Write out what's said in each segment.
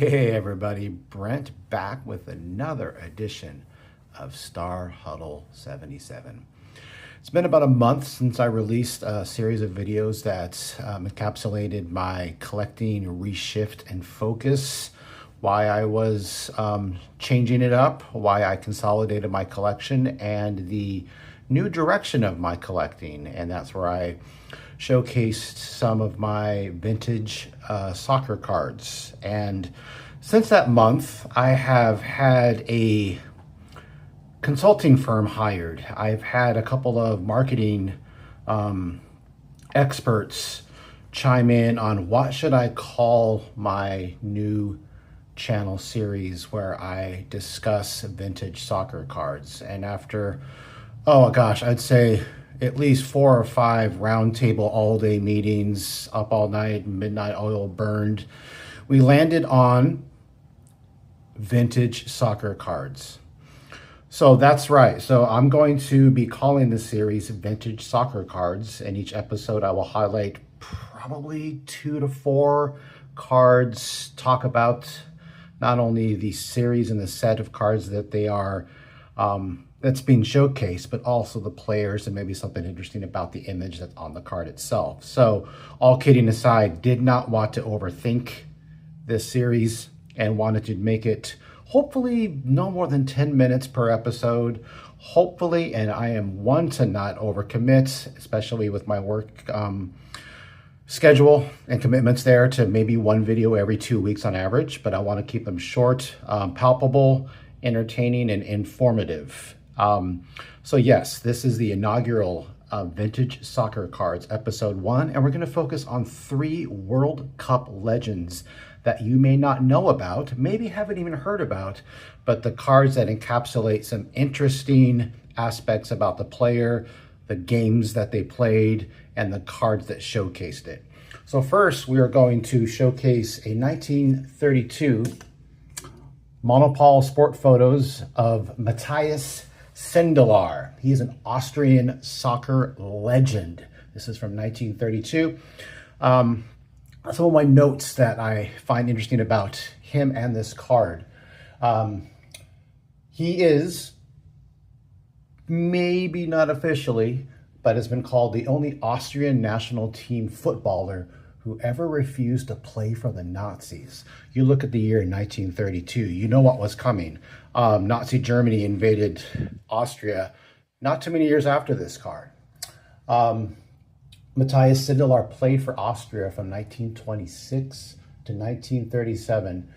Hey everybody, Brent back with another edition of Star Huddle 77. It's been about a month since I released a series of videos that encapsulated my collecting reshift and focus, why I was changing it up, why I consolidated my collection, and the new direction of my collecting. And that's where I showcased some of my vintage soccer cards. And since that month, I have had a consulting firm hired. I've had a couple of marketing experts chime in on what should I call my new channel series where I discuss vintage soccer cards. And after, oh gosh, I'd say at least 4 or 5 roundtable all-day meetings, up all night, midnight oil burned, we landed on vintage soccer cards. So that's right. So I'm going to be calling this series Vintage Soccer Cards. In each episode, I will highlight probably 2 to 4 cards, talk about not only the series and the set of cards that they are, that's being showcased, but also the players and maybe something interesting about the image that's on the card itself. So all kidding aside, did not want to overthink this series and wanted to make it hopefully no more than 10 minutes per episode. Hopefully, and I am one to not overcommit, especially with my work schedule and commitments there, to maybe 1 video every 2 weeks on average, but I want to keep them short, palpable, entertaining, and informative. So yes, this is the inaugural Vintage Soccer Cards episode 1, and we're going to focus on 3 World Cup legends that you may not know about, maybe haven't even heard about, but the cards that encapsulate some interesting aspects about the player, the games that they played, and the cards that showcased it. So first, we are going to showcase a 1932 monopole sport photos of Matthias Sindelar. He is an Austrian soccer legend. This is from 1932. Some of my notes that I find interesting about him and this card. He is, maybe not officially, but has been called the only Austrian national team footballer who ever refused to play for the Nazis. You look at the year 1932, you know what was coming. Nazi Germany invaded Austria not too many years after this card. Matthias Sindelar played for Austria from 1926 to 1937.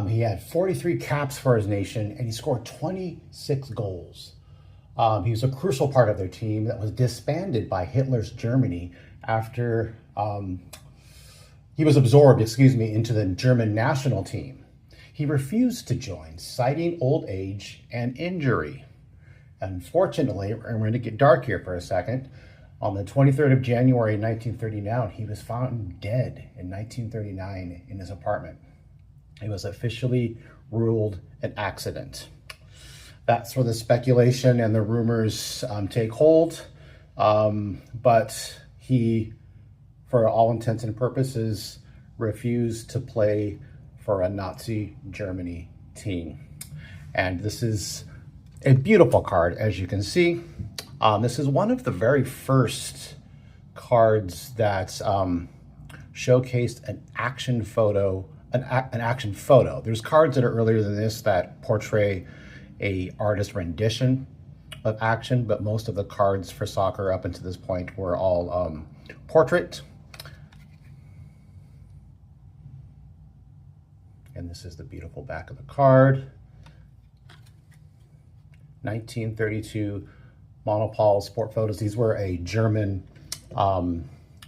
He had 43 caps for his nation, and he scored 26 goals. He was a crucial part of their team that was disbanded by Hitler's Germany after he was absorbed, into the German national team. He refused to join, citing old age and injury. Unfortunately, and we're going to get dark here for a second, on the 23rd of January 1939, he was found dead in 1939 in his apartment. It was officially ruled an accident. That's where the speculation and the rumors take hold. But he, for all intents and purposes, refused to play for a Nazi Germany team. And this is a beautiful card, as you can see. This is one of the very first cards that showcased an action photo. There's cards that are earlier than this that portray a artist rendition of action, but most of the cards for soccer up until this point were all portrait. And this is the beautiful back of the card. 1932 monopole sport photos. These were a German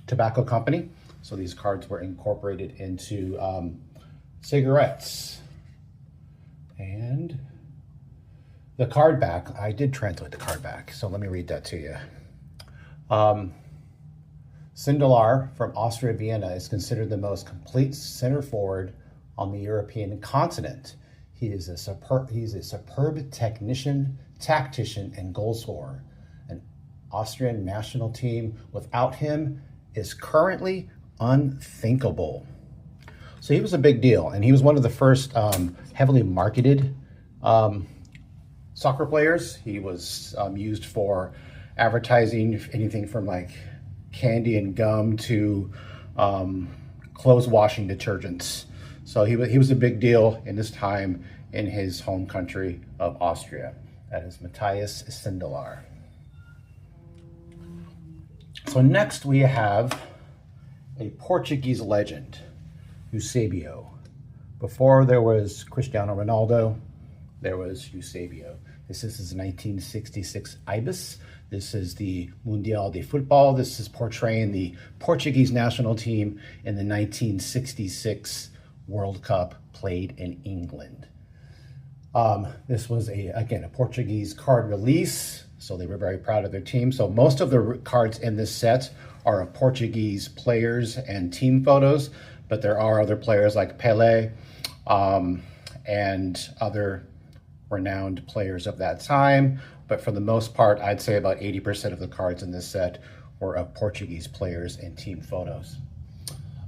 tobacco company, so these cards were incorporated into cigarettes. And the card back, I did translate the card back, so let me read that to you. Sindelar from Austria Vienna is considered the most complete center forward on the European continent. He is a superb technician, tactician, and goal scorer. An Austrian national team without him is currently unthinkable. So he was a big deal, and he was one of the first heavily marketed soccer players. He was used for advertising, anything from like candy and gum to clothes washing detergents. So he was a big deal in his time in his home country of Austria. That is Matthias Sindelar. So next we have a Portuguese legend, Eusebio. Before there was Cristiano Ronaldo, there was Eusebio. This is his 1966 Ibis. This is the Mundial de Football. This is portraying the Portuguese national team in the 1966 World Cup played in England. This was, again, a Portuguese card release, so they were very proud of their team. So most of the cards in this set are of Portuguese players and team photos, but there are other players like Pelé and other renowned players of that time. But for the most part, I'd say about 80% of the cards in this set were of Portuguese players and team photos.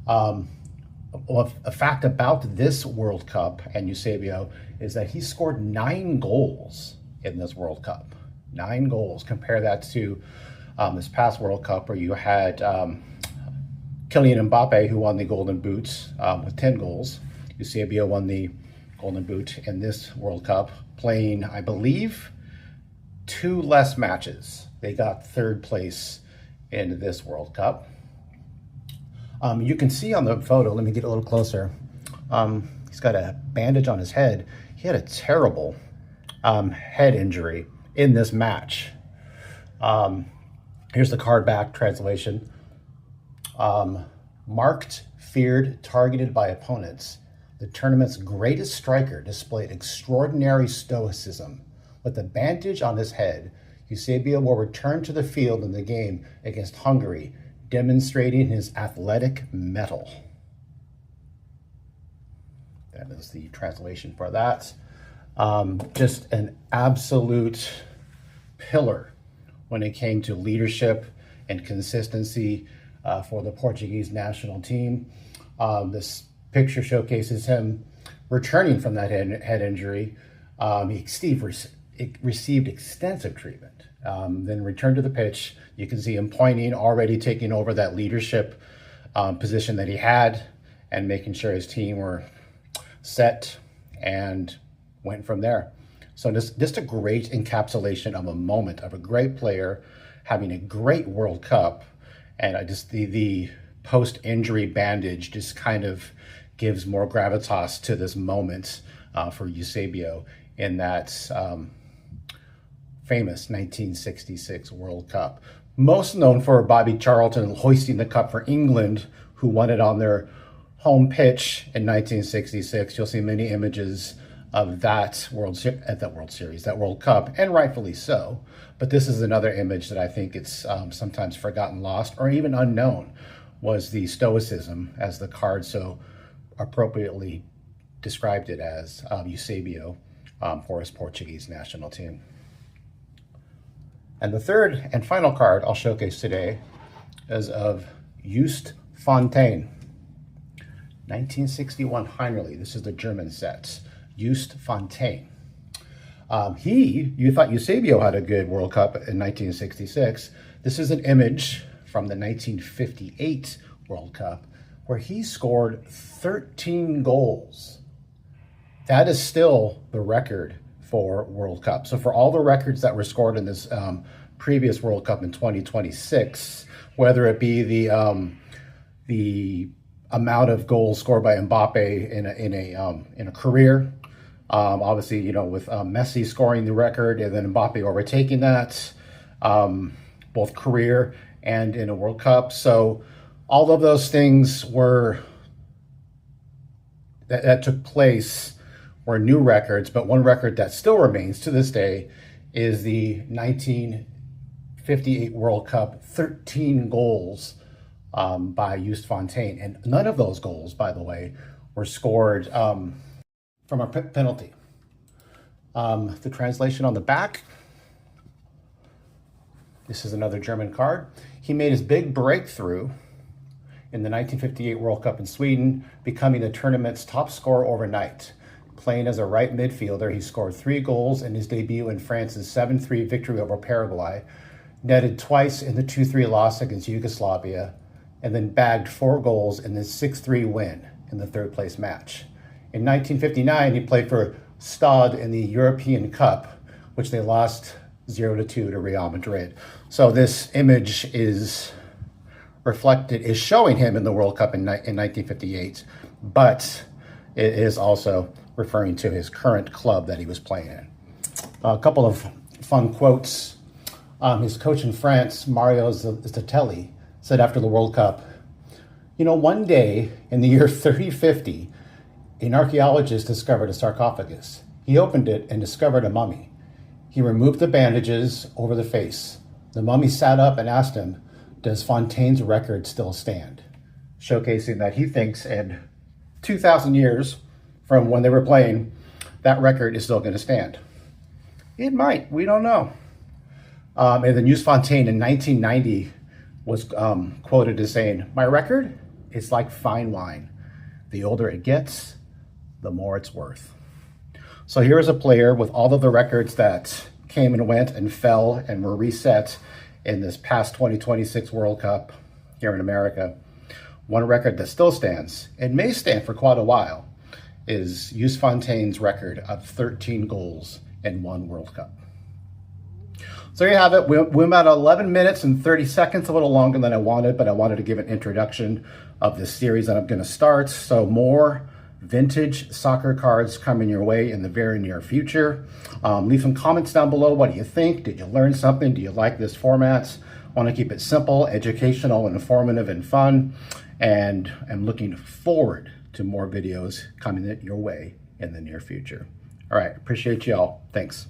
Well, a fact about this World Cup and Eusebio is that he scored 9 goals in this World Cup. 9 goals. Compare that to this past World Cup where you had Kylian Mbappe, who won the Golden Boot with 10 goals. Eusebio won the Golden Boot in this World Cup, playing, I believe, 2 less matches. They got 3rd place in this World Cup. You can see on the photo, let me get a little closer. He's got a bandage on his head. He had a terrible head injury in this match. Here's the card back translation. Marked, feared, targeted by opponents, the tournament's greatest striker displayed extraordinary stoicism. With the bandage on his head, Eusebio will return to the field in the game against Hungary, demonstrating his athletic mettle. That is the translation for that. Just an absolute pillar when it came to leadership and consistency for the Portuguese national team. This picture showcases him returning from that head injury. He received extensive treatment, then returned to the pitch. You can see him pointing, already taking over that leadership position that he had and making sure his team were set, and went from there. So just a great encapsulation of a moment of a great player having a great World Cup, and just the post-injury bandage just kind of gives more gravitas to this moment for Eusebio in that famous 1966 World Cup. Most known for Bobby Charlton hoisting the cup for England, who won it on their home pitch in 1966. You'll see many images of that World Cup, and rightfully so. But this is another image that I think it's sometimes forgotten, lost, or even unknown, was the stoicism, as the card so appropriately described it as, Eusebio for his Portuguese national team. And the third and final card I'll showcase today is of Just Fontaine. 1961 Heinerli. This is the German set. Just Fontaine. You thought Eusebio had a good World Cup in 1966. This is an image from the 1958 World Cup where he scored 13 goals. That is still the record for World Cup. So for all the records that were scored in this previous World Cup in 2026, whether it be the amount of goals scored by Mbappe in a career, obviously, with Messi scoring the record and then Mbappe overtaking that, both career and in a World Cup. So all of those things that took place were new records, but one record that still remains to this day is the 1958 World Cup, 13 goals by Just Fontaine. And none of those goals, by the way, were scored from a penalty. The translation on the back, this is another German card. He made his big breakthrough in the 1958 World Cup in Sweden, becoming the tournament's top scorer overnight. Playing as a right midfielder, he scored 3 goals in his debut in France's 7-3 victory over Paraguay, netted twice in the 2-3 loss against Yugoslavia, and then bagged 4 goals in the 6-3 win in the third-place match. In 1959, he played for Stade in the European Cup, which they lost 0-2 to Real Madrid. So this image is showing him in the World Cup in 1958, but it is also referring to his current club that he was playing in. A couple of fun quotes. His coach in France, Mario Zatelli, said after the World Cup, "You know, one day in the year 3050, an archaeologist discovered a sarcophagus. He opened it and discovered a mummy. He removed the bandages over the face. The mummy sat up and asked him, 'Does Fontaine's record still stand?'" Showcasing that he thinks in 2,000 years from when they were playing, that record is still going to stand. It might. We don't know. And then Jules Fontaine in 1990 was quoted as saying, "My record is like fine wine. The older it gets, the more it's worth." So here is a player with all of the records that came and went and fell and were reset in this past 2026 World Cup here in America. One record that still stands, and may stand for quite a while, is Jules Fontaine's record of 13 goals in one World Cup. So there you have it. We're about 11 minutes and 30 seconds, a little longer than I wanted, but I wanted to give an introduction of this series that I'm going to start. So more vintage soccer cards coming your way in the very near future. Leave some comments down below. What do you think? Did you learn something? Do you like this format? I want to keep it simple, educational, informative, and fun. And I'm looking forward to more videos coming your way in the near future. All right, appreciate y'all. Thanks.